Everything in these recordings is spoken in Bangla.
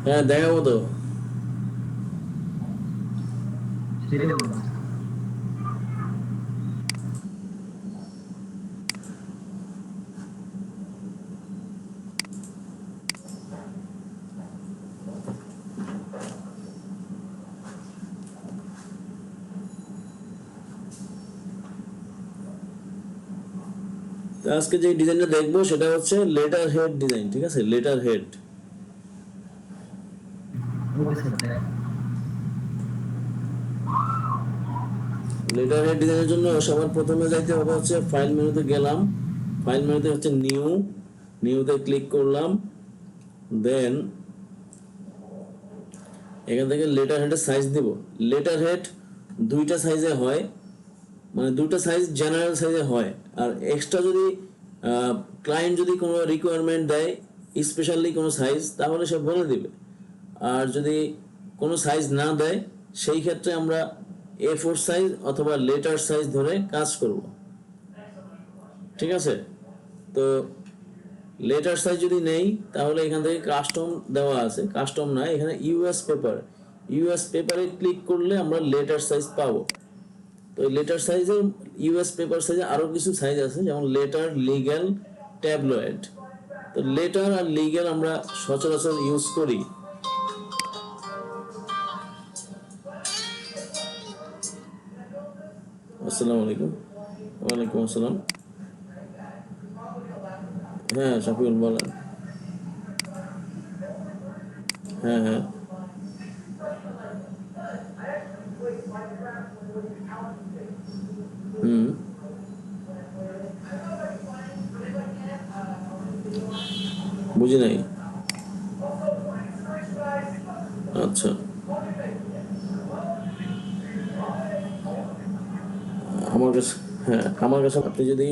হ্যাঁ দেখাবো তো। তো আজকে যে ডিজাইনটা দেখবো সেটা হচ্ছে লেটার হেড ডিজাইন, ঠিক আছে? Letter head. লেটার হেড ডিজাইনের জন্য সবার প্রথমে যাইতে হবে হচ্ছে ফাইল মেনুতে গেলাম, ফাইল মেনুতে হচ্ছে নিউ, নিউতে ক্লিক করলাম, দেন এখান থেকে লেটার হেডের সাইজ দিব। লেটার হেড দুইটা সাইজে হয়, মানে দুটো সাইজ জেনারেল সাইজে হয়, আর এক্সট্রা যদি ক্লায়েন্ট যদি কোনো রিকোয়ারমেন্ট দেয় স্পেশালি কোনো সাইজ, তাহলে সে বলে দিবে। আর যদি কোনো সাইজ না দেয় সেই ক্ষেত্রে আমরা A4 সাইজ অথবা লেটার সাইজ ধরে কাজ করব, ঠিক আছে? তো লেটার সাইজ যদি নেই তাহলে এখান থেকে কাস্টম দেওয়া আছে, কাস্টম না, এখানে ইউএস পেপার, ইউএস পেপারে ক্লিক করলে আমরা লেটার সাইজ পাবো। তো লেটার সাইজে ইউএস পেপার সাইজে আরো কিছু সাইজ আছে, যেমন লেটার, লিগ্যাল, ট্যাবলয়েড। তো লেটার আর লিগ্যাল আমরা সচরাচর ইউজ করি। আসসালামু আলাইকুম। ওয়ালাইকুম আসসালাম। হ্যাঁ শাফিউল বলেন। হ্যাঁ হ্যাঁ। হুম। বুঝি নাই। আচ্ছা, আমার কাছে, হ্যাঁ আমার কাছে আপনি যদি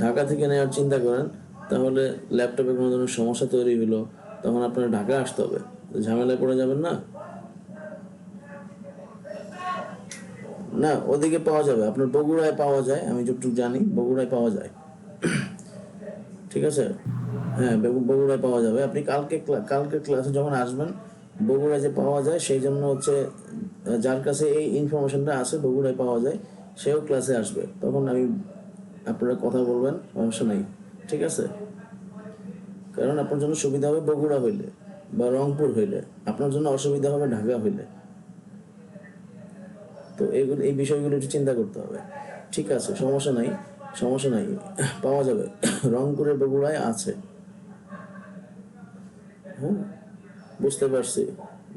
ঢাকা থেকে নেওয়ার চিন্তা করেন তাহলে ল্যাপটপে কোনো ধরনের সমস্যা তৈরি হলো তখন আপনার ঢাকা আসতে হবে, ঝামেলায় পড়ে যাবেন না। না ওদিকে পাওয়া যাবে, আপনার বগুড়ায় পাওয়া যায়, আমি যতটুকু জানি বগুড়ায় পাওয়া যায়, ঠিক আছে? হ্যাঁ বগুড়ায় পাওয়া যাবে। আপনি কালকে ক্লাসে যখন আসবেন বগুড়ায় যে পাওয়া যায় সেই জন্য হচ্ছে যার কাছে এই ইনফরমেশনটা আছে বগুড়ায় পাওয়া যায় সেও ক্লাসে আসবে, তখন আমি আপনারা কথা বলবেন, সমস্যা নেই, ঠিক আছে? কারণ আপনার জন্য সুবিধা হবে বগুড়া হইলে বা রংপুর হইলে, আপনার জন্য অসুবিধা হবে ঢাকা হইলে। তো এইগুলো, এই বিষয়গুলো একটু চিন্তা করতে হবে, ঠিক আছে? সমস্যা নাই, সমস্যা নাই, পাওয়া যাবে, রংপুরের বগুড়ায় আছে। হ্যাঁ বুঝতে পারছি,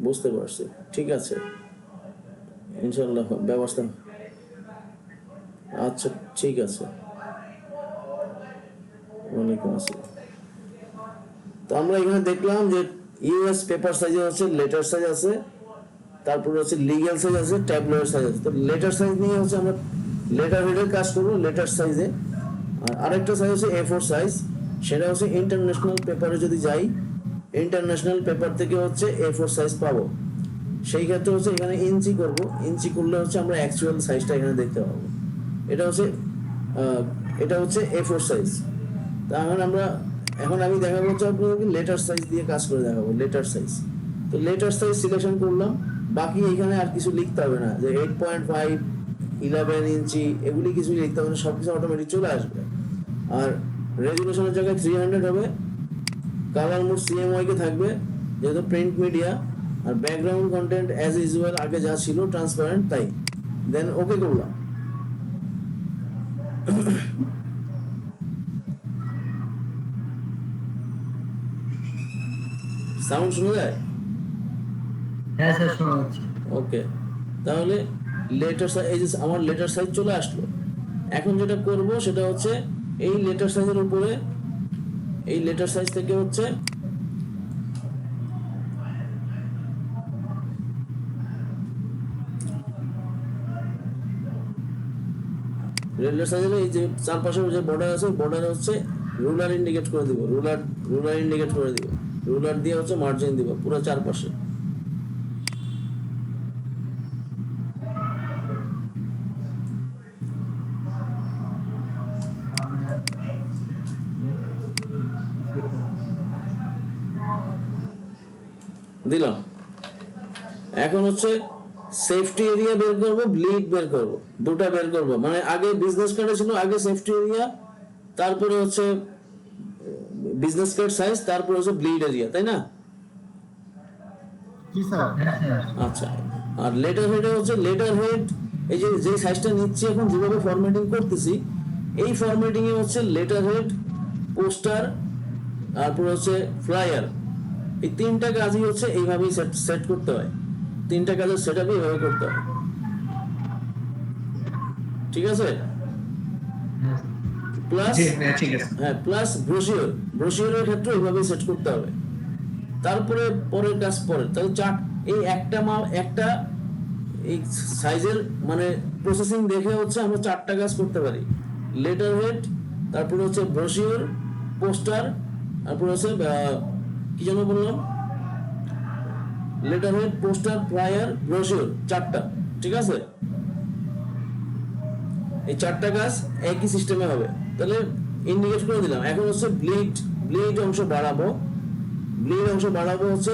বুঝতে পারছি, ঠিক আছে, ইনশাল্লাহ ব্যবস্থা। আচ্ছা ঠিক আছে। ওয়ালাইকুম আসসালাম। তো আমরা এখানে দেখলাম যে ইউএস পেপার সাইজে হচ্ছে লেটার সাইজ আছে, তারপরে হচ্ছে লিগ্যাল সাইজ আছে, ট্যাবলয়েড সাইজ আছে। তো লেটার সাইজ নিয়ে হচ্ছে আমরা লেটার হেডের কাজ করবো লেটার সাইজে। আর আরেকটা সাইজ হচ্ছে A4 সাইজ, সেটা হচ্ছে ইন্টারন্যাশনাল পেপারে যদি যাই, ইন্টারন্যাশনাল পেপার থেকে হচ্ছে A4 সাইজ পাবো। সেই ক্ষেত্রে হচ্ছে এখানে ইঞ্চি করব, ইঞ্চি করলে হচ্ছে আমরা অ্যাকচুয়াল সাইজটা এখানে দেখতে পাবো। এটা হচ্ছে এটা হচ্ছে A4 সাইজ। তাহলে আমরা এখন আমি দেখাবো হচ্ছে আপনাকে লেটার সাইজ দিয়ে কাজ করে দেখাবো, লেটার সাইজ। তো লেটার সাইজ সিলেকশন করলাম, বাকি এখানে আর কিছু লিখতে হবে না, যে 8.5, 11 ইঞ্চি এগুলি কিছু লিখতে হবে না, সব কিছু অটোমেটিক চলে আসবে। আর রেজুলেশনের জায়গায় 300 হবে, কালার মোড CMYK থাকবে যেহেতু প্রিন্ট মিডিয়া, আর ব্যাকগ্রাউন্ড কন্টেন্ট অ্যাজ ইউজুয়াল আগে যা ছিল ট্রান্সপারেন্ট তাই। দেন ওকে করলাম। সাউন্ড শোনা যায়? হ্যাঁ স্যার শোনা যাচ্ছে। ওকে, তাহলে লেটার সাইজ, এই যে আমার লেটার সাইজ চলে আসলো। এখন যেটা করব সেটা হচ্ছে এই লেটার সাইজের উপরে, এই লেটার সাইজ থেকে হচ্ছে লেটার সাইজের এই যে চারপাশে যে বর্ডার আছে বর্ডারে হচ্ছে রুলার ইন্ডিকেট করে দিব, রুলার ইন্ডিকেট করে দিব, রুলার দিয়ে হচ্ছে মার্জিন দিব পুরো চারপাশে। দিলাম। এখন হচ্ছে সেফটি এরিয়া বের করব, ব্লিড বের করব, দুটো বের করব। মানে আগে বিজনেস কার্ডে ছিল আগে সেফটি এরিয়া, তারপরে হচ্ছে বিজনেস কার্ড সাইজ, তারপরে হচ্ছে ব্লিড এরিয়া, তাই না? জি স্যার। হ্যাঁ স্যার। আচ্ছা, আর লেটার হেডে হচ্ছে লেটার হেড, এই যে যে সাইজটা নিচ্ছি এখন যেভাবে ফরম্যাটিং করতেছি, এই ফরম্যাটিং এ হচ্ছে লেটার হেড, পোস্টার, তারপর হচ্ছে ফ্লায়ার, এই তিনটা কাজই হচ্ছে এইভাবেই সেট করতে হয়। তিনটা কাজের সেট আপই এইভাবে করতে হয়, ঠিক আছে? হ্যাঁ প্লাস জি ভাইয়া ঠিক আছে। হ্যাঁ, প্লাস ব্রোশিওর, ব্রোশিওরের ক্ষেত্রে এইভাবেই সেট করতে হবে। তারপরে পরের কাজ পরে, তাহলে চার, এই একটা মাল একটা এই সাইজের মানে প্রসেসিং দেখে হচ্ছে আমরা চারটা কাজ করতে পারি। লেটার হেড, তারপরে হচ্ছে ব্রোশিওর, পোস্টার, তারপরে হচ্ছে কি যেন বললাম, letter head, poster, flyer, brochure, চারটা, ঠিক আছে? এই চারটা কাজ একই সিস্টেমে হবে। তাহলে ইন্ডিকেট করে দিলাম। এখন হচ্ছে ব্লিড, ব্লিড অংশ বাড়াবো। ব্লিড অংশ বাড়াবো হচ্ছে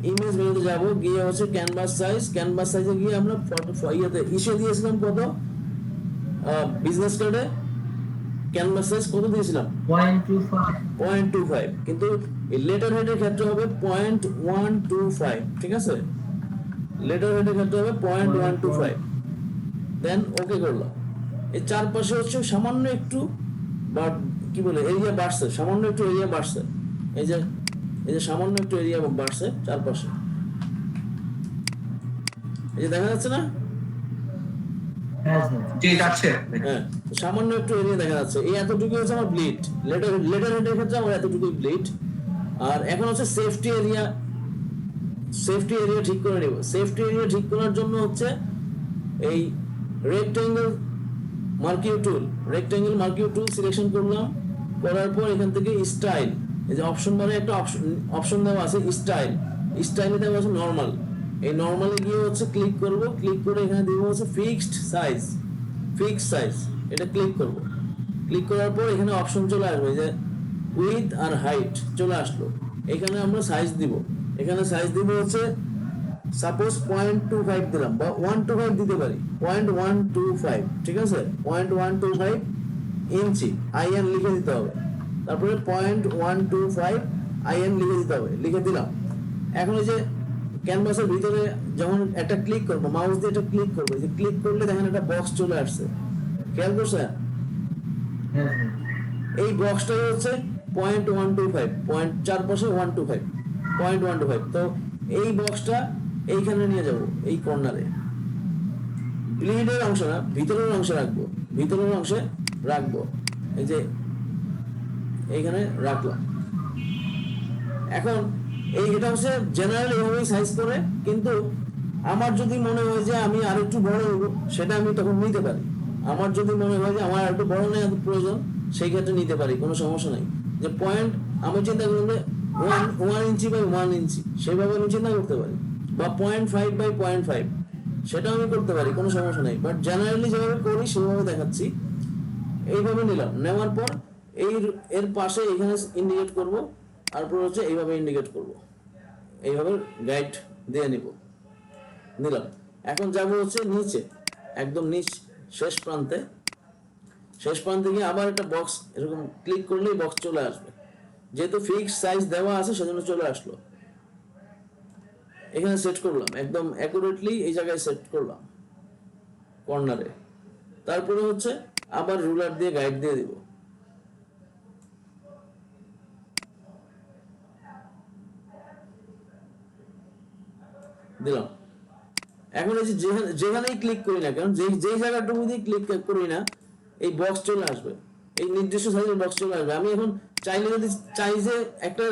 ইমেজ মেনুতে যাব, গিয়ে হচ্ছে ক্যানভাস সাইজ, ক্যানভাস সাইজে গিয়ে আমরা ইয়েতে ইসে দিয়েছিলাম কত, বিজনেস কার্ডে ক্যানভাস সাইজ কত দিয়েছিলাম? 0.25 0.25, কিন্তু লেটার হেডের ক্ষেত্রে হবে 0.125, ঠিক আছে? লেটার হেডের ক্ষেত্রে হবে 0.125। দেন ওকে করলাম। এই চারপাশে হচ্ছে সামান্য একটু বা কি বলে এরিয়া বাড়ছে, সামান্য একটু এরিয়া বাড়ছে, এই যে সামান্য একটু এরিয়া বাড়ছে চারপাশে, এই যে দেখা যাচ্ছে না? হ্যাঁ স্যার। জি যাচ্ছে। হ্যাঁ, সামান্য একটু এরিয়া দেখা যাচ্ছে। এই এতটুকু হচ্ছে আমার ব্লিড। লেটার হেডের ক্ষেত্রে আমার এতটুকুই ব্লিড। আর এখন হচ্ছে সেফটি এরিয়া, সেফটি এরিয়া ঠিক করে নেব। সেফটি এরিয়া ঠিক করার জন্য হচ্ছে এই রেক্টেঙ্গেল মার্কিউ টুল, রেক্টেঙ্গেল মার্কিউ টুল সিলেকশন করলাম, করার পর এখান থেকে স্টাইল, এই যে অপশন বারে একটা অপশন দেওয়া আছে স্টাইল, স্টাইলে দেওয়া আছে নরমাল। এই নরমালে গিয়ে হচ্ছে ক্লিক করব, ক্লিক করে এখানে দিব হচ্ছে ফিক্সড সাইজ, ফিক্সড সাইজ, এটা ক্লিক করব। ক্লিক করার পর এখানে অপশন চলে আসবে যে উইথ আর হাইট চলে আসলো। এখানে আমরা সাইজ দিব, এখানে সাইজ দিব হচ্ছে সাপোজ 0.25 দিলাম বা 125 দিতে পারি, 0.125, ঠিক আছে? 0.125 ইঞ্চি আইএন লিখে দিতে হবে, তারপরে 0.125 আইএন লিখে দিতে হবে, লিখে দিলাম। এখন এই যে ক্যানভাসের ভিতরে যখন একটা ক্লিক করবো, মাউস দিয়ে এটা ক্লিক করবো, যে ক্লিক করলে দেখেন একটা বক্স চলে আসছে, খেয়াল করছেন? হ্যাঁ স্যার। এই বক্সটাই হচ্ছে 0.125, পয়েন্ট চারপাশে 125, 0.125। তো এই বক্সটা এইখানে নিয়ে যাব, এই কর্নারে। ব্লিডের অংশ না, ভিতরের অংশে রাখবো, ভিতরের অংশে রাখবো, এই যে এইখানে রাখলাম। এখন এটা হচ্ছে জেনারেল এভাবেই সাইজ করে, কিন্তু আমার যদি মনে হয় যে আমি আর একটু বড় হবো, সেটা আমি তখন নিতে পারি। আমার যদি মনে হয় যে আমার আর একটু বড় নেওয়ার প্রয়োজন, সেই ক্ষেত্রে নিতে পারি, কোনো সমস্যা নাই। যে পয়েন্ট আমি চিন্তা করি যে 1 ইঞ্চি বাই 1 ইঞ্চি, সেভাবে আমি চিন্তা করতে পারি, বা 0.5 বাই 0.5, সেটা আমি করতে পারি, কোনো সমস্যা নাই। বাট জেনারেলি যেভাবে করি সেভাবে দেখাচ্ছি। এইভাবে নিলাম, নেওয়ার পর এর পাশে এখানে ইন্ডিকেট করব, তারপর হচ্ছে এইভাবে ইন্ডিকেট করব, এইভাবে গাইড দিয়ে নিব, নিলাম। এখন যাবো হচ্ছে নিচে, একদম নিচ শেষ প্রান্তে, শেষ প্রান্তে গিয়ে আবার একটা বক্স এরকম ক্লিক করলেই বক্স চলে আসবে। যেহেতু ফিক্সড সাইজ দেওয়া আছে সেজন্য চলে আসলো। এখানে সেট করলাম, একদম অ্যাকুরেটলি এই জায়গায় সেট করলাম কর্নারে। তারপরে হচ্ছে আবার রুলার দিয়ে গাইড দিয়ে দিব, দিলাম। এখন এই যে যেখানেই ক্লিক করি না কেন, যেই জায়গাটুকু দিয়ে ক্লিক করি না, এই বক্স চলে আসবে, এই নির্দিষ্ট সাইজের বক্স চলে আসবে। আমি এখন চাইলে যদি চাই যে একটা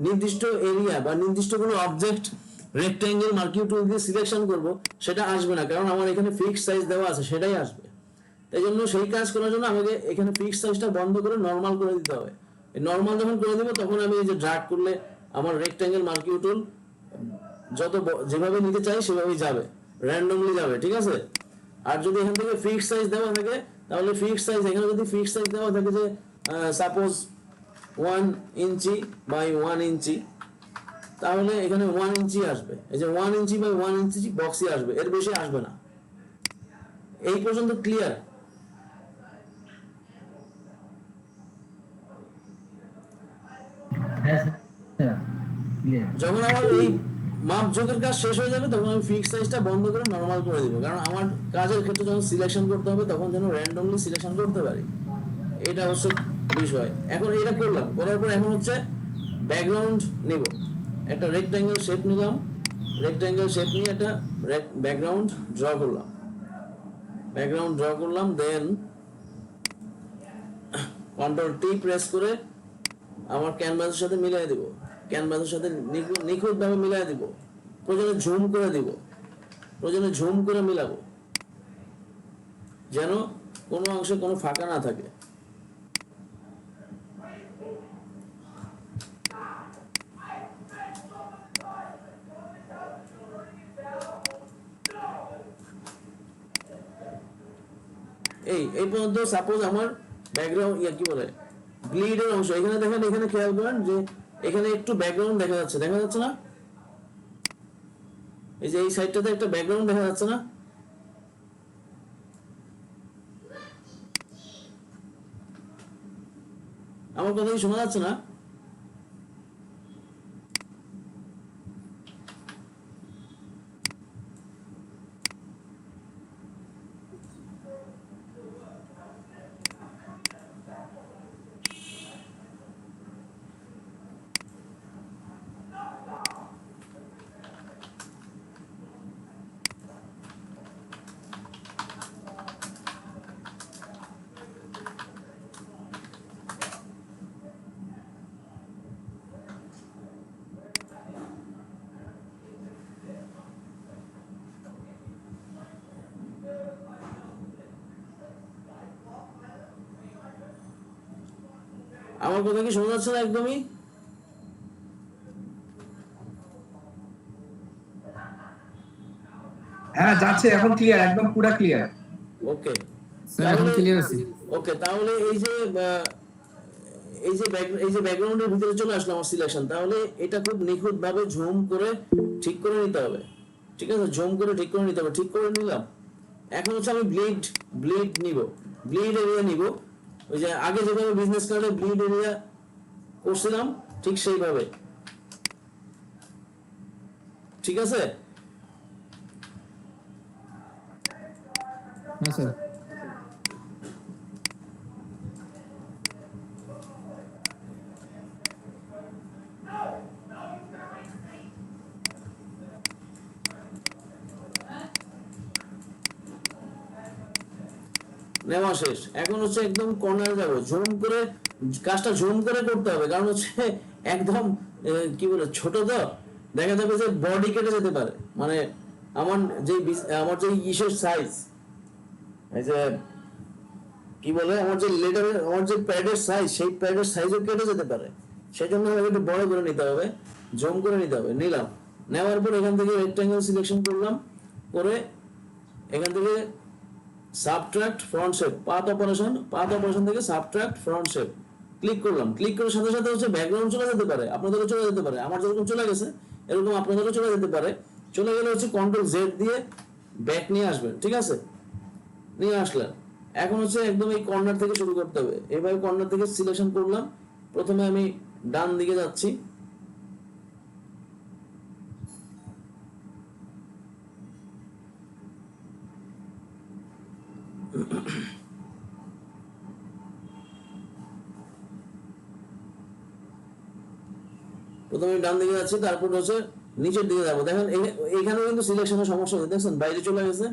নির্দিষ্ট এরিয়া বা নির্দিষ্ট কোনো অবজেক্ট রেক্ট্যাঙ্গেল মার্কিং টুল দিয়ে সিলেকশন করব, সেটা আসবে না, কারণ আমার এখানে ফিক্সড সাইজ দেওয়া আছে, সেটাই আসবে। তাই জন্য সেই কাজ করার জন্য আমাকে এখানে ফিক্সড সাইজটা বন্ধ করে নরমাল করে দিতে হবে। এই নরমাল যখন করে দেবো, তখন আমি এই যে ড্র্যাগ করলে আমার রেক্ট্যাঙ্গেল মার্কিং টুল যত যেভাবে নিতে চাই সেভাবেই যাবে, র্যান্ডমলি যাবে, ঠিক আছে? আর যদি এখান থেকে ফিক্সড সাইজ দেওয়া থাকে, তাহলে ফিক্সড সাইজ, এখানে যদি ফিক্সড সাইজ দেওয়া থাকে যে সাপোজ 1 ইঞ্চি বাই 1 ইঞ্চি, তাহলে এখানে 1 ইঞ্চি আসবে, এই যে 1 ইঞ্চি বাই 1 ইঞ্চি বক্সই আসবে, এর বেশি আসবে না। এই পর্যন্ত ক্লিয়ার? হ্যাঁ স্যার, ক্লিয়ার। যখন আমার এই মাপ যোগের কাজ শেষ হয়ে যাবে তখন আমি ফিক্স সাইজটা বন্ধ করে নরমাল করে দিব, কারণ আমার কাজের ক্ষেত্রে যখন সিলেকশন করতে হবে তখন যেন র্যান্ডমলি সিলেকশন করতে পারি, এটা হচ্ছে বিষয়। এখন এটা করলাম, করার পর এখন হচ্ছে ব্যাকগ্রাউন্ড নিব, একটা রেক্ট্যাঙ্গেল শেপ নিলাম, রেক্ট্যাঙ্গেল শেপ নিয়ে একটা ব্যাকগ্রাউন্ড ড্র করলাম, ব্যাকগ্রাউন্ড ড্র করলাম, দেন কন্ট্রোল টি প্রেস করে আমার ক্যানভাসের সাথে মিলাই দিব, ক্যানভাসের সাথে নিখুঁতভাবে মিলাই দিব, প্রয়োজনে ঝুম করে দিব, প্রয়োজনে ঝুম করে মিলাবো, যেন কোনো অংশে কোনো ফাঁকা না থাকে। এই পর্যন্ত সাপোজ আমার ব্যাকগ্রাউন্ড কি বলে ব্লিডের অংশ, এখানে দেখেন, এখানে খেয়াল করেন যে এখানে একটু ব্যাকগ্রাউন্ড দেখা যাচ্ছে, দেখা যাচ্ছে না? এই যে এই সাইডটাতে একটা ব্যাকগ্রাউন্ড দেখা যাচ্ছে না? আমার কথা কি শোনা যাচ্ছে না? আমার কথা কি শোনা যাচ্ছে না একদমই? হ্যাঁ যাচ্ছে, এখন ক্লিয়ার, একদম পুরা ক্লিয়ার। ওকে, স্যার এখন ক্লিয়ার আছে। ওকে, তাহলে এই যে ব্যাকগ্রাউন্ডের ভিতরে চলে আসলো আমার সিলেকশন, তাহলে এটা খুব নিখুঁত ভাবে ঝুম করে ঠিক করে নিতে হবে, ঠিক আছে? ঝুম করে ঠিক করে নিতে হবে, ঠিক করে নিলাম। এখন হচ্ছে আমি ব্লিড নিব, ব্লিড এরিয়া নিব, ওই যে আগে যেভাবে বিজনেস কার্ডে ব্লিড এরিয়া করছিলাম ঠিক সেইভাবে, ঠিক আছে? হ্যাঁ স্যার। নেওয়া শেষ, এখন হচ্ছে একদম কর্নারে যাবো, ঝুম করে কাজটা ঝুম করে করতে হবে, কারণ হচ্ছে একদম কি বলে ছোট তো দেখা যাবে যে বডি কেটে যেতে পারে, মানে আমার যে ইসের সাইজ, এই যে কি বলে আমার যে লেটারের আমার যে প্যাডের সাইজ, সেই প্যাডের সাইজও কেটে যেতে পারে, সেই জন্য আমাকে একটু বড় করে নিতে হবে, জুম করে নিতে হবে। নিলাম, নেওয়ার পর এখান থেকে রেক্ট্যাঙ্গেল সিলেকশন করলাম, করে এখান থেকে subtract front shape, path operation থেকে সাবট্রাক্ট ফ্রন্ট শেপ ক্লিক করলাম, ক্লিক করার সাথে সাথে হচ্ছে ব্যাকগ্রাউন্ড চলে যেতে পারে, আপনাদেরও চলে যেতে পারে, আমার যেরকম চলে গেছে এরকম আপনাদেরও চলে যেতে পারে। চলে গেলে হচ্ছে কন্ট্রোল জেড দিয়ে ব্যাক নিয়ে আসবেন, ঠিক আছে? নিয়ে আসলেন, এখন হচ্ছে একদম এই কর্নার থেকে শুরু করতে হবে, এভাবে কর্নার থেকে সিলেকশন করলাম, প্রথমে আমি ডান দিকে যাচ্ছি, প্রথমে ডান দিকে যাচ্ছি, তারপর হচ্ছে নিচের দিকে যাবো। দেখেন এখানেও কিন্তু সিলেকশনের সমস্যা হচ্ছে, দেখছেন বাইরে চলে গেছে।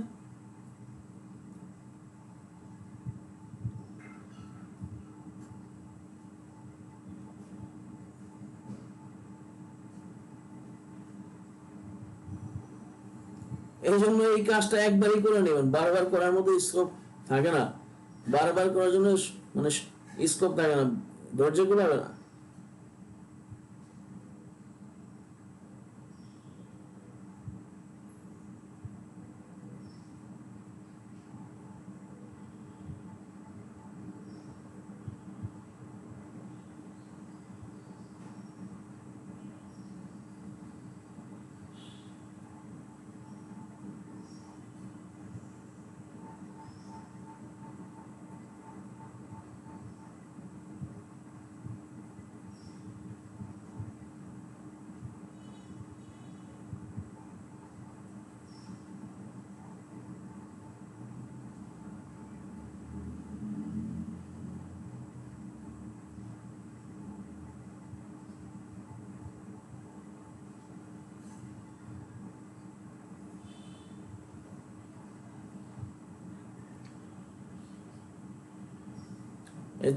এই জন্য এই কাজটা একবারই করে নেবেন, বারবার করার মতো স্কোপ থাকে না, বারবার করার জন্য মানে স্কোপ থাকে না, ধৈর্য কুলাবে না।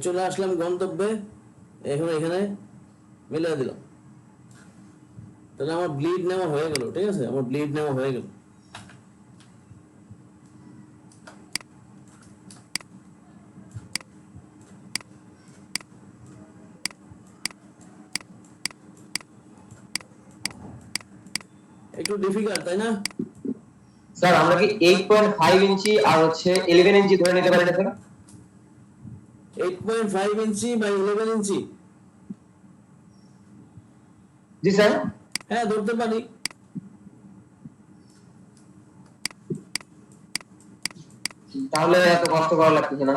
চলে আসলাম গন্তব্যে, এখন এখানে মিলিয়ে দিলাম। তাহলে আমার ব্লিড নেওয়া হয়ে গেল, ঠিক আছে, আমার ব্লিড নেওয়া হয়ে গেল। একটু ডিফিকাল্ট তাই না? স্যার আমরা কি 8.5 ইঞ্চি আর হচ্ছে 11 ইঞ্চি ধরে নিতে পারি না স্যার? 8.5 ইঞ্চি বা 11 ইঞ্চি, জি স্যার। হ্যাঁ ধরতে পারি। তাহলে এত কষ্ট করা লাগতেছে না।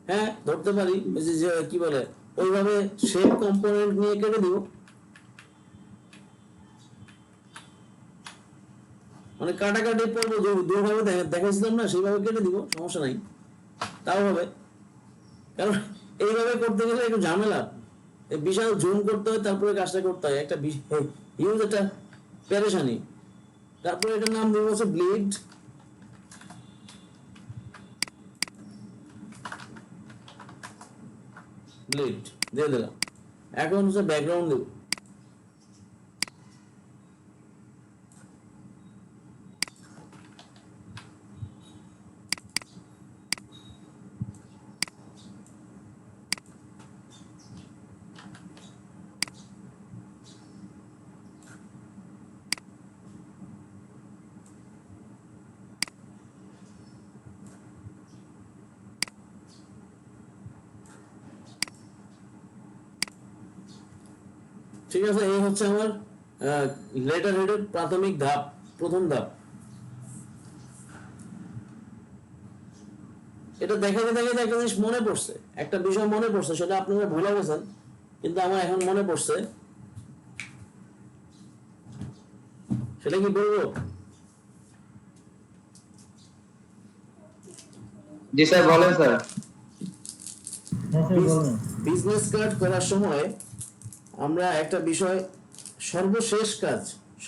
হ্যাঁ ধরতে পারি, ওই যে কি বলে ওইভাবে শেপ কম্পোনেন্ট নিয়ে কেটে দিব, মানে কাটাকাটি পড়বো দুইভাবে দেখাইছিলাম না, সেইভাবে কেটে দিব, সমস্যা নাই, তাও হবে। কারণ এইভাবে করতে গেলে একটু ঝামেলা, বিশাল জুম করতে হয়, তারপরে কাজটা করতে হয়, একটা হিউজ একটা পেরেশানি। তারপরে এটার নাম দিব হচ্ছে ব্লিড। ব্লিড দিয়ে দিলাম। এখন হচ্ছে ব্যাকগ্রাউন্ড দেব। ঠিক আছে, এই হচ্ছে আমার লেটার হেডের প্রাথমিক ধাপ, প্রথম ধাপ। এটা দেখাতে দেখাতে একটা জিনিস মনে পড়ছে, একটা বিষয় মনে পড়ছে, সেটা আপনারা ভুলে গেছেন, কিন্তু আমার এখন মনে পড়ছে। সেটা কি বলবো? জি স্যার বলেন স্যার। হ্যাঁ স্যার বলুন। বিজনেস কার্ড করার সময় আমরা একটা বিষয়,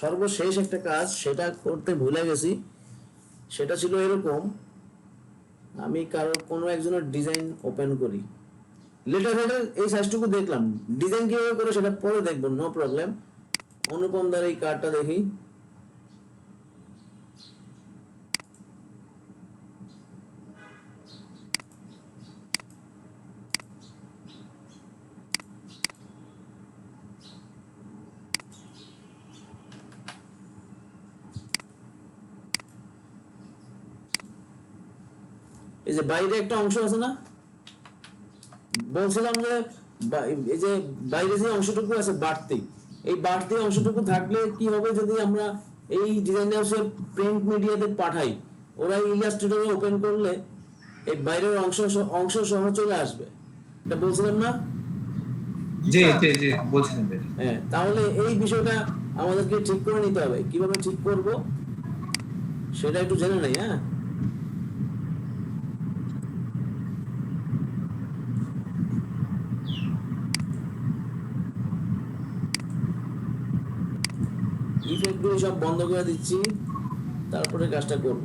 সর্বশেষ একটা কাজ সেটা করতে ভুলে গেছি। সেটা ছিল এরকম, আমি কোনো একজনের ডিজাইন ওপেন করি, লেটার হেডের এই সাইজটুকু দেখলাম, ডিজাইন কিভাবে করে সেটা পরে দেখবো, নো প্রবলেম। অনুপম দার এই কার্ডটা দেখি, এই যে বাইরে একটা অংশ আছে না, বলছিলাম যে এই যে বাইরে যে অংশটুকু আছে বাড়তি, এই বাড়তি অংশটুকু থাকলে কি হবে, যদি আমরা এই ডিজাইন হাউসের প্রিন্ট মিডিয়াতে পাঠাই, ওরা ইলাস্ট্রেটরে ওপেন করলে এই বাইরের অংশ সহ চলে আসবে, এটা বলছিলাম না? জি জি জি বলছিলেন। হ্যাঁ, তাহলে এই বিষয়টা আমাদেরকে ঠিক করে নিতে হবে, কিভাবে ঠিক করব সেটা একটু জেনে নেই। হ্যাঁ, ইফেক্টগুলো সব বন্ধ করে দিচ্ছি, তারপরে কাজটা করব।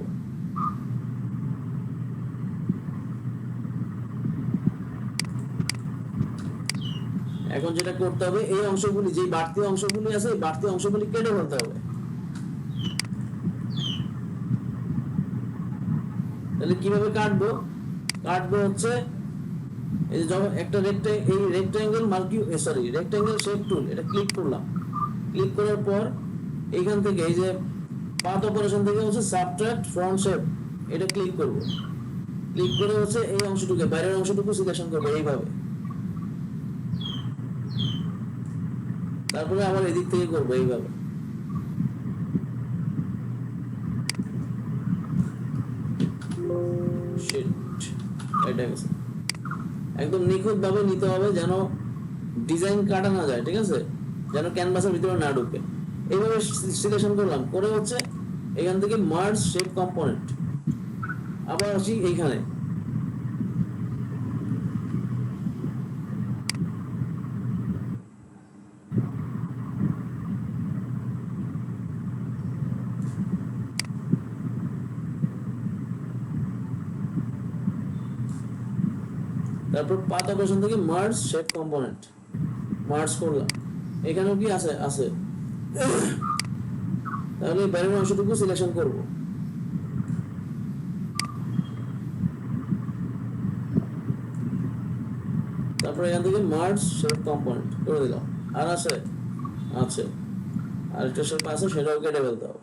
এখন যেটা করতে হবে, এই অংশগুলি, যে বাড়তি অংশগুলি আছে, এই বাড়তি অংশগুলি কেটে ফেলতে হবে। তাহলে কিভাবে কাটবো হচ্ছে, এই যে যখন একটা রেক্টাঙ্গেল শেপ টুল, এটা ক্লিক করলাম, ক্লিক করার পর এইখান থেকে এই যে পাথ অপারেশন থেকে হচ্ছে সাবট্রাক্ট ফ্রন্ট শেপ, এটা ক্লিক করব, ক্লিক করে হচ্ছে এই অংশটুকু, বাইরের অংশটুকু সিলেকশন করবো এইভাবে, তারপরে আবার এদিক থেকে করবো এইভাবে। এটা গেছে, একদম নিখুঁত ভাবে নিতে হবে, যেন ডিজাইন কাটা না যায়, ঠিক আছে, যেন ক্যানভাসের ভিতরে না ঢুকে। এইভাবে সিলেকশন করলাম, করে হচ্ছে এখান থেকে মার্জ শেপ কম্পোনেন্ট, আবার আসি এইখানে, তারপর পাথ অপারেশন থেকে মার্জ শেপ কম্পোনেন্ট মার্জ করলাম, এখানেও কি আছে আছে তাহলে এই বাইরের অংশটুকু সিলেকশন করব। তারপর এখান থেকে মার্জ শেপ কম্পোনেন্ট করে দিলাম। আর আছে আছে আর একটা শেপ আছে, সেটাও কেটে ফেলতে হবে।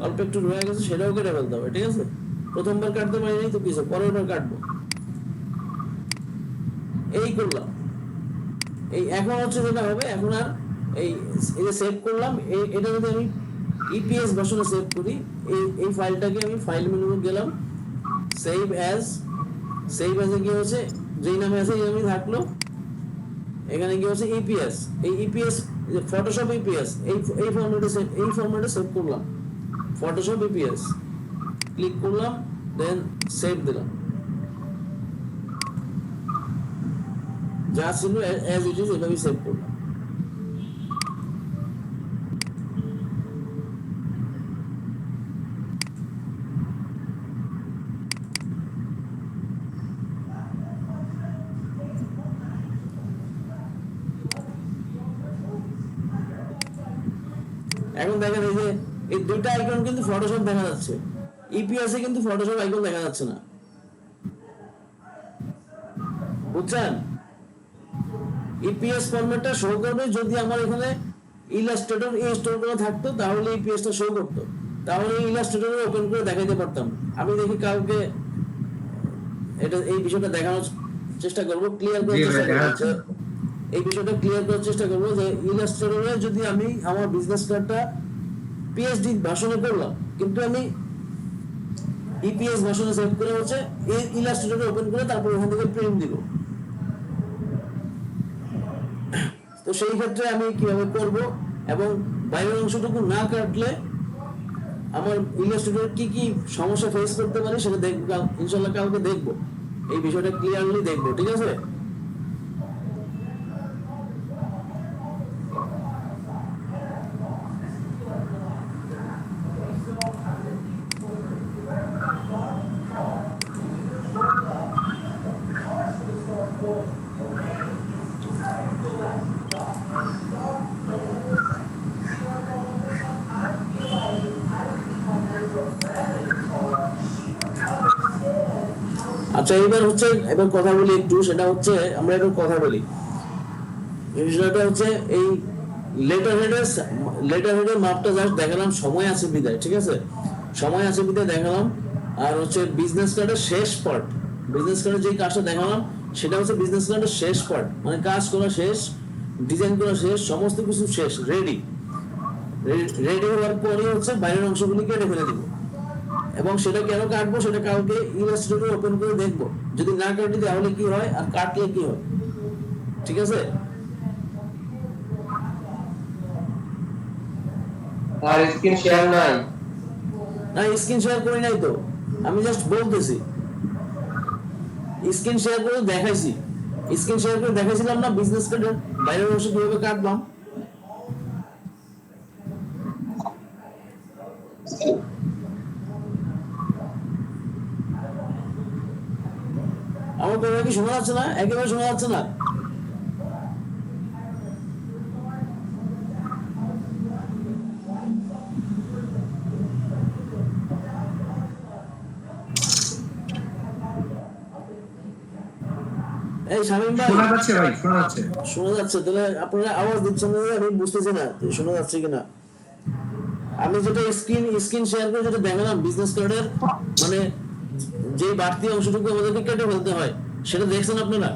অল্প একটু রয়ে গেছে, সেটাও কেটে ফেলতে হবে। ঠিক আছে, প্রথমবার কাটতে পারিনি তো কিছু, পরের বার কাটবো। এই করলাম, এই এখন হচ্ছে যেটা হবে, এখন আর এই যে সেভ করলাম, এটা যদি আমি ইপিএস ভার্সনে সেভ করি, এই ফাইলটাকে আমি ফাইল মেনুতে গেলাম, সেভ অ্যাজ, সেভ অ্যাজে কি হচ্ছে, যেই নামে আছে এই নামেই থাকলো। এখানে কি হচ্ছে ইপিএস, এই ইপিএস ফটোশপ ইপিএস, এই ফরম্যাটে সেভ করলাম, ফটোশপ ইপিএস ক্লিক করলাম, দেন সেভ দিলাম। যা ছিল অ্যাজ ইট ইজ এভাবেই সেভ করলাম। এখন দেখেন এই যে এই দুইটা আইকন কিন্তু ফটোশপ দেখা যাচ্ছে, ইপিএস এ কিন্তু ফটোশপ আইকন দেখা যাচ্ছে না, বুঝছেন? ইপিএস ফরম্যাটটা শো করবে যদি আমার এখানে ইলাস্ট্রেটর ইনস্টল করা থাকতো, তাহলে ইপিএসটা শো করতো, তাহলে ইলাস্ট্রেটর ওপেন করে দেখাইতে পারতাম। আমি দেখি কাউকে এটা এই বিষয়টা দেখানোর চেষ্টা করব, ক্লিয়ার করার চেষ্টা করব, এই বিষয়টা ক্লিয়ার করার চেষ্টা করব যে ইলাস্ট্রেটরে যদি আমি আমার বিজনেস কার্ডটা পিএসডি ভার্সনে করলাম, কিন্তু আমি ইপিএস ভার্সনে সেভ করে হচ্ছে এই ইলাস্ট্রেটরে ওপেন করে তারপর ওখান থেকে প্রিন্ট দিব। তো সেই ক্ষেত্রে আমি কিভাবে করব এবং বাইরের অংশটুকু না কাটলে আমার ইলাস্ট্রেটর কি কি সমস্যা ফেস করতে পারি সেটা দেখব, ইনশাআল্লাহ কালকে দেখব, এই বিষয়টা ক্লিয়ারলি দেখব। ঠিক আছে, আচ্ছা এবার হচ্ছে, এবার কথা বলি একটু, সেটা হচ্ছে আমরা একটু কথা বলি, বিষয়টা হচ্ছে এই লেটার হেডের মাপটা জাস্ট দেখালাম, সময় আছে বিদায়। ঠিক আছে, সময় আছে বিদায় দেখালাম। আর হচ্ছে বিজনেস কার্ডের শেষ পার্ট, বিজনেস কার্ডের যে কাজটা দেখালাম সেটা হচ্ছে বিজনেস কার্ডের শেষ পার্ট, মানে কাজ করা শেষ, ডিজাইন করা শেষ, সমস্ত কিছু শেষ, রেডি। রেডি হওয়ার পরে হচ্ছে বাইরের অংশগুলি কেটে ফেলে দিব, এবং সেটা কেন কাটবো সেটা কালকে ইলাস্ট্রেটর ওপেন করে দেখবো, যদি না কাটি তাহলে কি হয় আর কাটলে কি হয়। ঠিক আছে, আর স্ক্রিন শেয়ার নাই, না স্ক্রিন শেয়ার করি নাই তো, আমি জাস্ট বলতেছি, স্ক্রিন শেয়ার করে দেখাইছি, স্ক্রিন শেয়ার করে দেখাইছিলাম না বিজনেস কার্ডের বাইরের অংশ কিভাবে কাটলাম। আমার কথা কি শোনা যাচ্ছে না? একেবারে শোনা যাচ্ছে না? এই শামীম ভাই, শোনা যাচ্ছে ভাই, শোনা যাচ্ছে। শোনা যাচ্ছে? তাহলে আপনারা আওয়াজ দিচ্ছেন না, আমি বুঝতেছি না শোনা যাচ্ছে কিনা। আমি যেটা স্ক্রিন শেয়ার করে যেটা দেখালাম বিজনেস কার্ডের, মানে যে বাড়তি অংশটুকু আমাদেরকে কেটে ফেলতে হয়, সেটা দেখছেন আপনারা?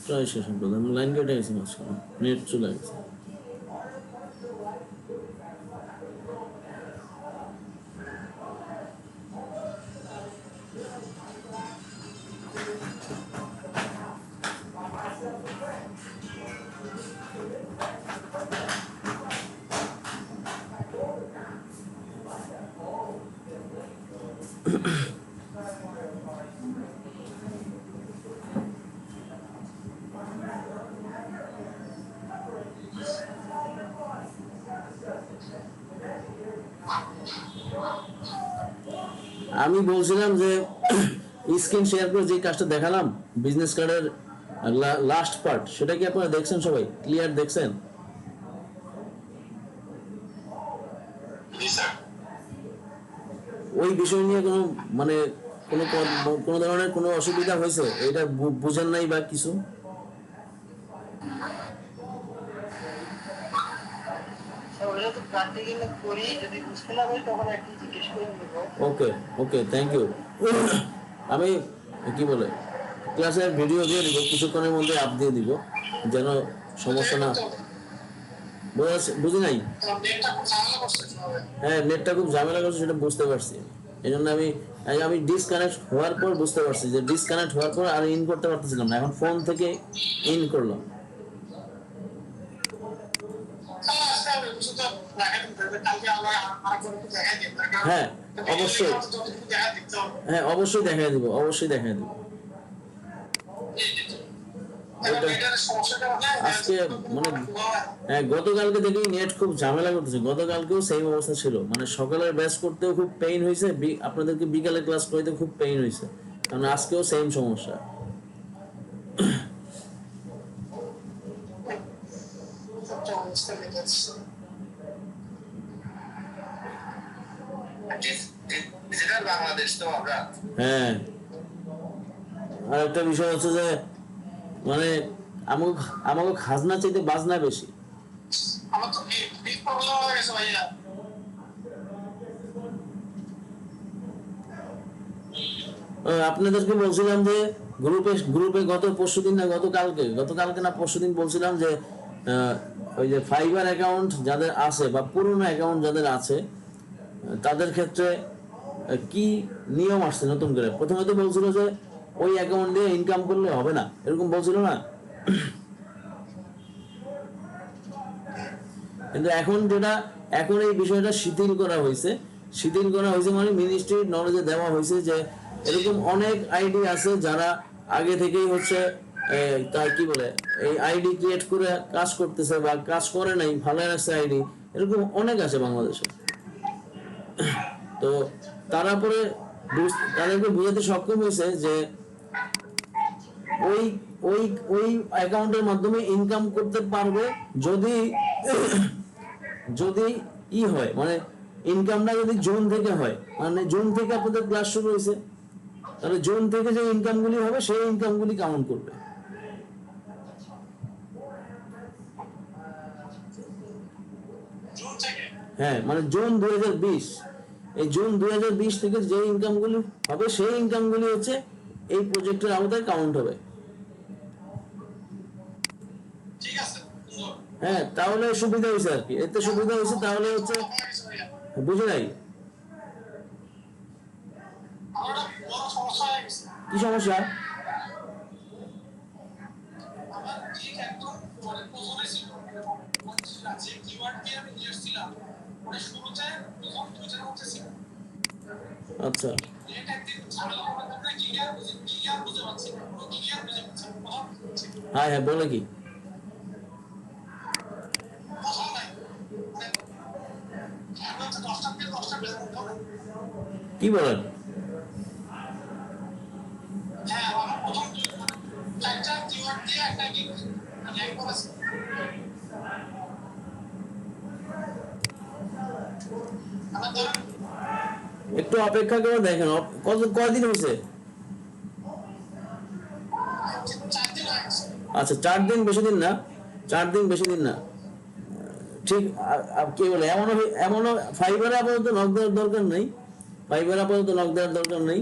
প্রায় শেষ সম্পর্ক আমি লাইন কেটে গেছি মাঝখানে নেট চলে গেছে আমি বলছিলাম যে স্ক্রিন শেয়ার করে যে কাজটা দেখালাম বিজনেস কার্ডের লাস্ট পার্ট সেটা কি আপনারা দেখছেন সবাই ক্লিয়ার দেখছেন ওই বিষয় নিয়ে কোনো মানে কোনো ধরনের কোনো অসুবিধা হয়েছে এটা বুঝেন নাই বা কিছু ওকে ওকে থ্যাংক ইউ আমি কি বলে ক্লাসের ভিডিও দিয়ে দিব কিছুক্ষণের মধ্যে আপ দিয়ে দিব যেন সমস্যা না বুঝি নাই হ্যাঁ নেটটা খুব ঝামেলা করছে সেটা বুঝতে পারছি এই জন্য আমি ডিসকানেক্ট হওয়ার পর বুঝতে পারছি যে ডিসকানেক্ট হওয়ার পর আর ইন করতে পারতেছিলাম না এখন ফোন থেকে ইন করলাম হ্যাঁ অবশ্যই হ্যাঁ অবশ্যই দেখাই দিব আজকে মানে হ্যাঁ গতকালকে দেখি নেট খুব ঝামেলা করতেছে গতকালকেও সেম অবস্থা ছিল মানে সকালের ব্যাচ করতেও খুব পেইন হয়েছে আপনাদেরকে বিকালে ক্লাস করতে খুব পেইন হয়েছে কারণ আজকেও সেম সমস্যা হ্যাঁ আর একটা বিষয় হচ্ছে যে মানে আমাকে খাজনা চাইতে বাজনা বেশি আপনাদেরকে বলছিলাম যে গ্রুপে গতকালকে না পরশুদিন বলছিলাম যে ওই যে ফাইবার অ্যাকাউন্ট যাদের আছে বা পুরনো অ্যাকাউন্ট যাদের আছে তাদের ক্ষেত্রে কি নিয়ম আসছে নতুন করে প্রথমে তো বলছিল যে ওই অ্যাকাউন্ট দিয়ে ইনকাম করলে হবে না এরকম বলছিল না কিন্তু এখন এই বিষয়টা শিথিল করা হয়েছে মানে মিনিস্ট্রির নলেজে দেওয়া হয়েছে যে এরকম অনেক আইডি আছে যারা আগে থেকেই হচ্ছে তার কি বলে এই আইডি ক্রিয়েট করে কাজ করতেছে বা কাজ করে নাই ভালো রাখছে আইডি এরকম অনেক আছে বাংলাদেশে তো তাদেরকে বুঝাতে সক্ষম হয়েছে যে ওই অ্যাকাউন্টের মাধ্যমে ইনকাম করতে পারবে যদি হয় মানে ইনকামটা যদি জুন থেকে হয় মানে জুন থেকে আপনাদের ক্লাস শুরু হয়েছে তাহলে জুন থেকে যে ইনকামগুলি হবে সেই ইনকামগুলি কাউন্ট করবে হ্যাঁ মানে জুন 2020 এই জুন 2020 থেকে যে ইনকামগুলি হবে সেই ইনকামগুলি হচ্ছে এই প্রজেক্টের আওতায় কাউন্ট হবে হ্যাঁ তাহলে সুবিধা হয়েছে আর কি এতে সুবিধা হয়েছে তাহলে হচ্ছে বুঝে নাই কি সমস্যা আচ্ছা হ্যাঁ বলে কি কি বলেন একটু অপেক্ষা করে দেখেন কয়দিন হয়েছে আচ্ছা 4 দিন বেশি দিন না ঠিক কি বলে এমনও ফাইবারে আপাতত নক দেওয়ার দরকার নেই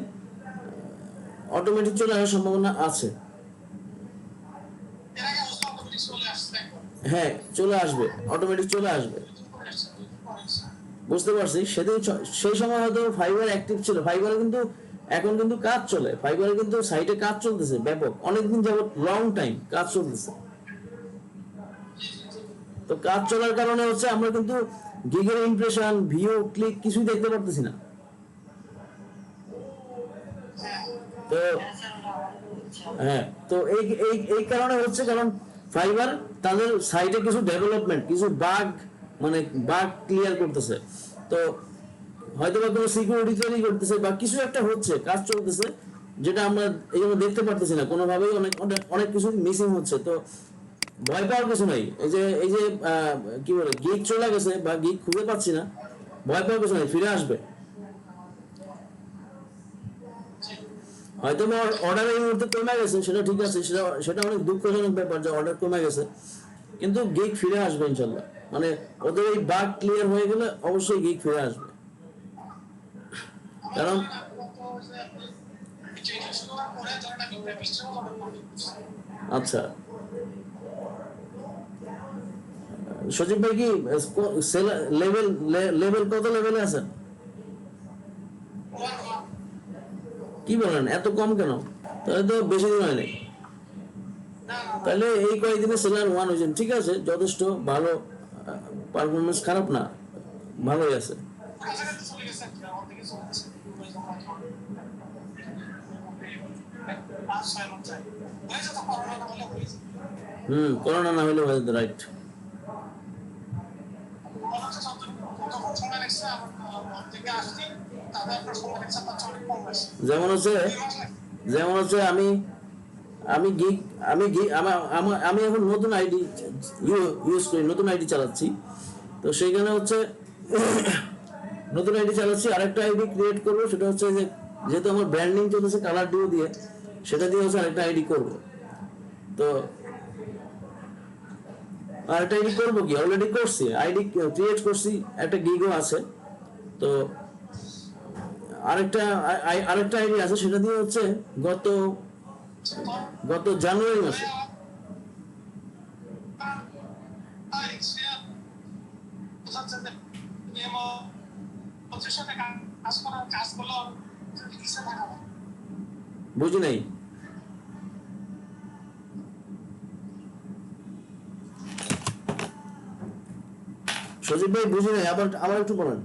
অটোমেটিক চলে আসার সম্ভাবনা আছে হ্যাঁ চলে আসবে, অটোমেটিক চলে আসবে। বুঝতে পারছি, সেদিন সেই সময় হয়তো ফাইবার অ্যাক্টিভ ছিল, ফাইবারে কিন্তু এখন কিন্তু কাজ চলে, ফাইবারে কিন্তু সাইটে কাজ চলতেছে ব্যাপক, অনেকদিন যাবত লং টাইম কাজ চলতেছে। তো কাজ চলার কারণে হচ্ছে আমরা কিন্তু গিগের ইমপ্রেশন, ভিউ, ক্লিক কিছুই দেখতে পারতেছি না। তো হ্যাঁ, তো এই এই এই কারণে হচ্ছে, কারণ ফাইবার তাদের সাইটে কিছু ডেভেলপমেন্ট, কিছু বাগ, মানে বাগ ক্লিয়ার করতেছে। তো হয়তো বা কোনো সিকিউরিটি তৈরি করতেছে বা কিছু একটা হচ্ছে, কাজ চলতেছে, যেটা আমরা এই জন্য দেখতে পারতেছি না কোনোভাবেই, অনেক অনেক অনেক কিছু মিসিং হচ্ছে। তো ভয় পাওয়ার কিছু নাই, এই যে কি বলে, গিগ চলে গেছে বা গিগ খুঁজে পাচ্ছি না, ভয় পাওয়ার কিছু নাই, ফিরে আসবে। হয়তো অর্ডার এই মুহূর্তে কমে গেছে, সেটা ঠিক আছে, সেটা অনেক দুঃখজনক ব্যাপার যে অর্ডার কমে গেছে, কিন্তু গিগ ফিরে আসবে ইনশাল্লাহ। মানে ওদের এই বাগ ক্লিয়ার হয়ে গেলে অবশ্যই গিগ ফিরে আসবে। কারণ আচ্ছা, সজীব ভাই কি লেভেল লেভেল কত লেভেলে আছেন? কি বলেন, এত কম কেন? তাহলে তো বেশি দিন হয়নি। তাহলে এই কয়েকদিনে সেলার 1 হয়েছেন, ঠিক আছে, যথেষ্ট ভালো পারফরমেন্স, খারাপ না, ভালোই আছে। করোনা না হলে হয়ে যেত, রাইট। যেমন হচ্ছে আমি আমি গিগ আমি গিগ আমি এখন নতুন আইডি ইউজ করি, নতুন আইডি চালাচ্ছি। তো সেইখানে হচ্ছে নতুন আইডি চালাচ্ছি, আরেকটা আইডি ক্রিয়েট করবো, সেটা হচ্ছে যে যেহেতু আমার ব্র্যান্ডিং চলতেছে কালার ডিও দিয়ে, সেটা দিয়ে হচ্ছে আরেকটা আইডি করবো। তো আরেকটা আইডি করবো কি, অলরেডি করছি, আইডি ক্রিয়েট করছি, একটা গিগও আছে। তো আরেকটা আইডি আছে, সেটা দিয়ে হচ্ছে গত জানুয়ারি মাসে বুঝি নাই। সজীব ভাই বুঝি নাই, আবার একটু বলেন।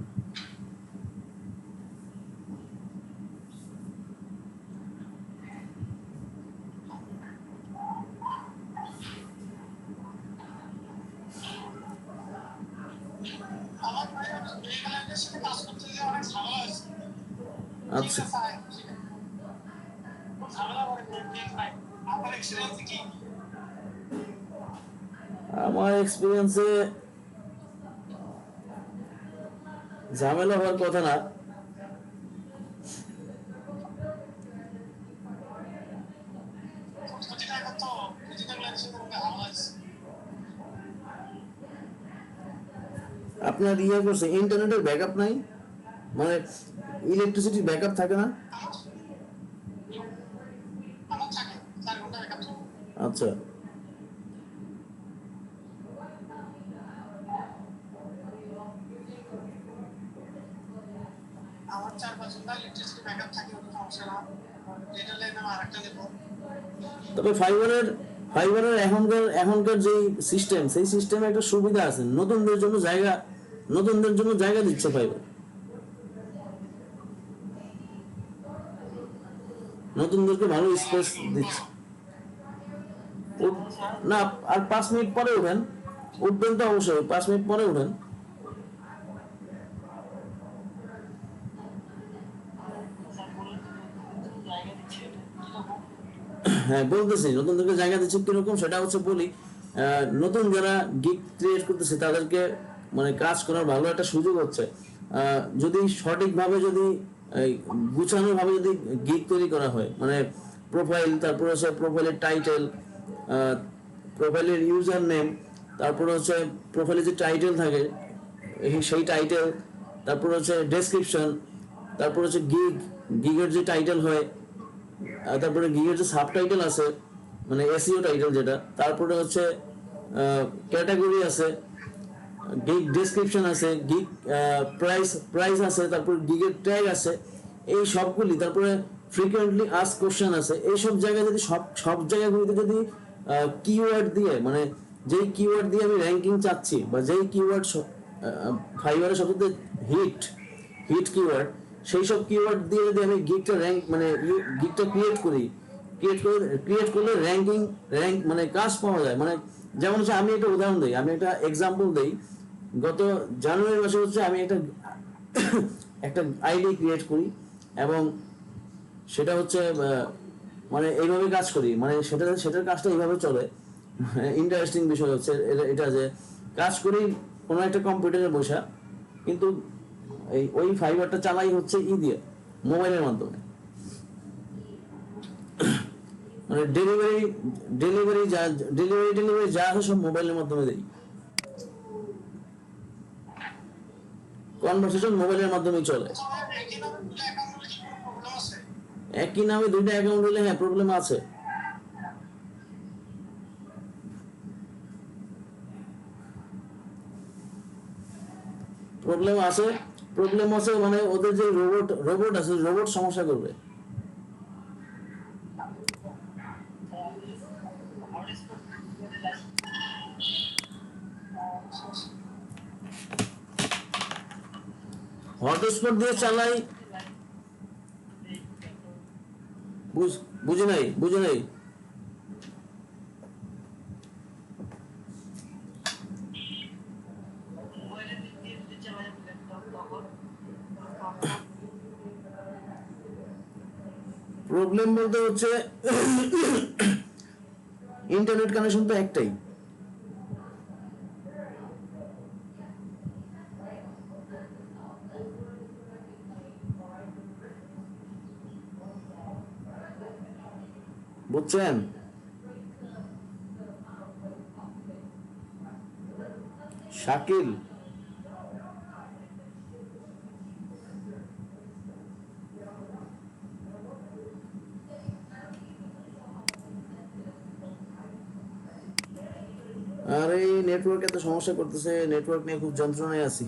আচ্ছা, আমার এক্সপিরিয়েন্সে ঝামেলা হওয়ার কথা না। আপনার ইয়ে করছে, ইন্টারনেটের ব্যাকআপ নাই, মানে ইলেকট্রিসিটি ব্যাকআপ থাকে না। আচ্ছা, তবে ফাইবারের এখনকার যে সিস্টেম, সেই সিস্টেমে একটা সুবিধা আছে, নতুনদের জন্য জায়গা দিচ্ছে ফাইবার, নতুনদেরকে ভালো স্পেস দিচ্ছে। না, আর 5 মিনিট পরে উঠবেন তো অবশ্যই, 5 মিনিট পরে উঠেন। হ্যাঁ বলতেছি, নতুনদেরকে জায়গা দিচ্ছে কিরকম, সেটা হচ্ছে বলি। নতুন যারা গিগ ক্রিয়েট করতেছে তাদেরকে মানে কাজ করার ভালো একটা সুযোগ হচ্ছে, যদি সঠিকভাবে, যদি গুছানো ভাবে যদি গিগ তৈরি করা হয়, মানে প্রোফাইল, তারপরে হচ্ছে প্রোফাইলের টাইটেল, প্রোফাইলের ইউজার নেম, তারপরে হচ্ছে প্রোফাইলে যে টাইটেল থাকে সেই টাইটেল, তারপরে হচ্ছে ডেসক্রিপশন, তারপরে হচ্ছে গিগের যে টাইটেল হয়, তারপরে গিগের যে সাবটাইটেল আছে, মানে এসইও টাইটেল যেটা, তারপরে হচ্ছে ক্যাটাগরি আছে, গিগ ডেসক্রিপশন আছে, গিগ প্রাইস আছে, তারপর গিগের ট্যাগ আছে, এই সবগুলি, তারপরে ফ্রিকোয়েন্টলি আস্ক কোশ্চেন আছে। এই সব জায়গায় যদি সব জায়গাগুলিতে যদি কিওয়ার্ড দিয়ে, মানে যেই কিওয়ার্ড দিয়ে আমি র্যাঙ্কিং চাচ্ছি, বা যেই কিওয়ার্ড ফাইবারের সবচেয়ে হিট কিওয়ার্ড, সেই সব কিওয়ার্ড দিয়ে যদি আমি গিগটা গিগটা ক্রিয়েট করলে র্যাঙ্ক মানে কাজ পাওয়া যায়। মানে যেমন হচ্ছে, আমি একটা উদাহরণ দিই, আমি একটা এক্সাম্পল দিই। গত জানুয়ারি মাসে হচ্ছে আমি একটা আইডি ক্রিয়েট করি, এবং সেটা হচ্ছে মানে এইভাবে কাজ করি, মানে সেটার কাজটা এইভাবে চলে। ইন্টারেস্টিং বিষয় হচ্ছে এটা যে কাজ করি কোনো একটা কম্পিউটারে বসা, কিন্তু ওই ফাইবারটা চালাই হচ্ছে দিয়ে মোবাইলের মাধ্যমে। মানে ডেলিভারি যা আছে সব মোবাইলের মাধ্যমে দেই, কনভারসেশন মোবাইলের মাধ্যমে চলে। একই নামে দুইটা অ্যাকাউন্ট হলে হ্যাঁ প্রবলেম আছে। প্রবলেম আছে মানে ওদের যে রোবট আছে, রোবট সমস্যা করবে। হটস্পট দিয়ে চালাই, বুঝে নাই। প্রবলেম বলতে হচ্ছে ইন্টারনেট কানেকশন তো একটাই। বুঝছেন? শাকিল, আরে নেটওয়ার্ক এত সমস্যা করতেছে, নেটওয়ার্ক নিয়ে খুব যন্ত্রণায় আছি।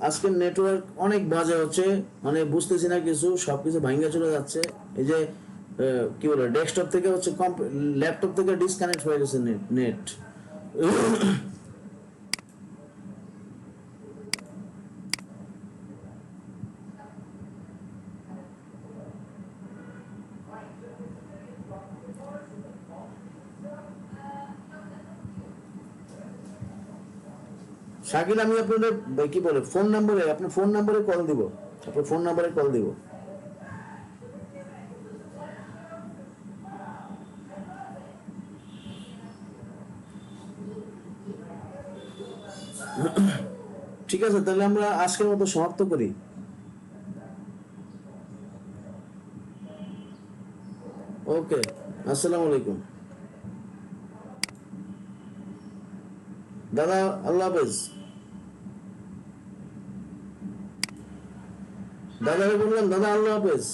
আজকের নেটওয়ার্ক অনেক বাজে হচ্ছে, মানে বুঝতেছি না কিছু, সবকিছু ভাঙ্গা চলে যাচ্ছে। এই যে কি বলে, ডেস্কটপ থেকে হচ্ছে ল্যাপটপ থেকে ডিসকানেক্ট হয়ে গেছে নেট। শাকিল, আমি আপনাদের কি বলে আপনার ফোন নাম্বারে কল দিব, ঠিক আছে, তাহলে আমরা আজকের মতো সমাপ্ত করি। ওকে, আসসালামু আলাইকুম দাদা, আল্লাহ হাফেজ। দাদাকে বললাম, দাদা আল্লাহ হাফেজ।